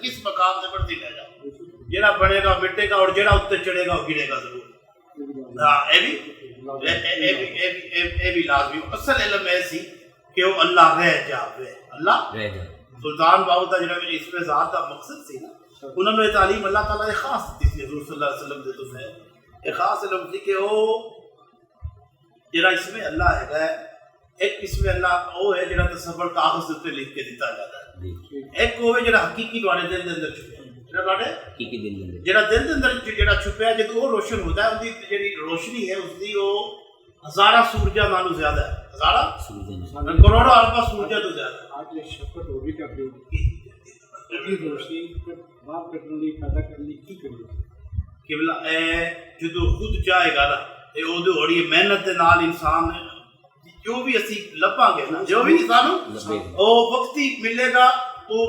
کس مقام سے مرضی لے جاؤ، جڑا بنے گا مٹے گا اور جڑا اتنے چڑھے گا وہ گرے گا ضرور. ہاں اے بھی لازمی. اصل علم ہے سی کہ وہ اللہ رہ جاوے، اللہ رہ جا. سلطان باہو دا جڑا اس میں ذات دا مقصد سی نا، انہوں نے تعلیم اللہ تعالیٰ نے خاص دیتی تھی حضور صلی اللہ علیہ وسلم دے تو ہے ایک خاص علم تھی کہ وہ جڑا اس میں اللہ ہے، ایک اس میں اللہ وہ ہے جڑا تصور کاغذ تے لکھ کے دیتا جاتا ہے، ایک وہ ہے جڑا حقیقی تواڈے دل دے اندر چھپیا ہے، جڑا تواڈے حقیقی دل دے اندر جڑا دل دے اندر جڑا چھپیا ہے، جدوں وہ روشن ہوتا ہے، اس دی جڑی روشنی ہے اس دی وہ ہزارہ سورجاں نالوں زیادہ ہے، ہزارہ سورجاں کروڑوں ارباں سورجاں تو زیادہ ہے. آج یہ شفقت ہو بھی کرتے ہوگی روشنی بات کرنے لی پیدا کرنے کی کریے قبلہ اے جدوں خود چاہے گا نا تے او دے ہوڑی محنت دے نال انسان جو بھی اسی لباں گے نا، جو بھی انسان او وقتی ملے گا وہ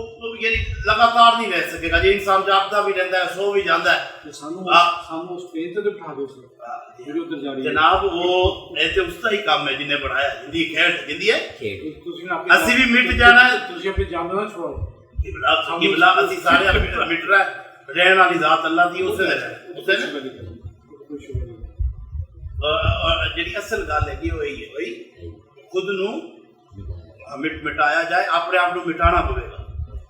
یعنی لگاتار نہیں رہ سکے گا. جی انسان جاگتا بھی رہتا ہے، سو بھی جاتا ہے. سانو اس پین تے اٹھا دو جناب، وہ ایسے اس کا ہی کام ہے جنہیں بڑھایا جندی کھیڈ جندی ہے اسی بھی مٹ جانا ہے. تسی اپنی جان نہ چھوڑو قبلہ اسی سارے مٹ رہا ہے. رہن والی ذات اللہ دی اسے نے جڑی اصل گل ہے کہ وہی ہے بھائی خود نو مٹایا جائے، اپنے آپ کو مٹانا پڑے گا.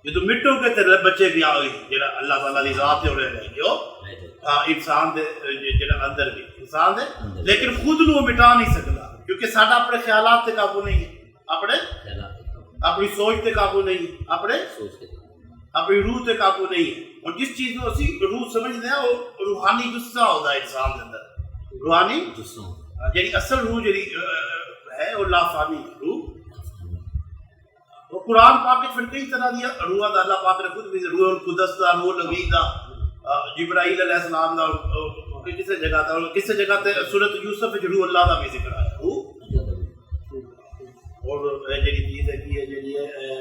جدو مٹو گے تو بچے بھی آئی جڑا اللہ تعالیٰ دی ذات ہے رہے گا جو انسان دے جڑا اندر بھی انسان دے، لیکن خود نو مٹا نہیں سکتا کیونکہ ساڈا اپنے خیالات تے قابو نہیں ہے، اپنی سوچ تے قابو نہیں ہے، اپنی روح تے قابو نہیں ہے. اور جس چیز کو اسی روح سمجھتے ہیں وہ روحانی جسہ ہوتا ہے انسان کے اندر. روحانی جسہ جڑی اصل روح جڑی ہے وہ لافانی روح. وہ قرآن پاک پھر کئی طرح دی روح دا اللہ پاک نے خود بھی روح القدس دا، روح الامین دا، جبرائیل علیہ السلام دا، کسی جگہ دا، کسی جگہ تے سورۃ یوسف وچ روح اللہ دا بھی ذکر آیا. اور جڑی چیز ہے کہ جڑی ہے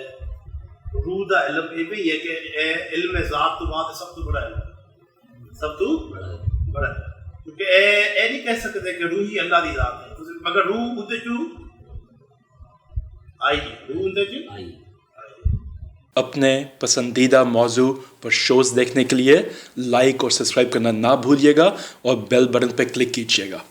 روح دا علم یہ بھی ہے کہ علم ذات تو بعد سب تو بڑا علم، سب تو بڑا علم، کیونکہ اے نہیں کہہ سکتے کہ روح ہی اللہ دی ذات ہے، مگر روح اندے چوں آئی، روح اندے چوں آئی. اپنے پسندیدہ موضوع پر شوز دیکھنے کے لیے لائک اور سبسکرائب کرنا نہ بھولیے گا اور بیل بٹن پہ کلک کیجیے گا.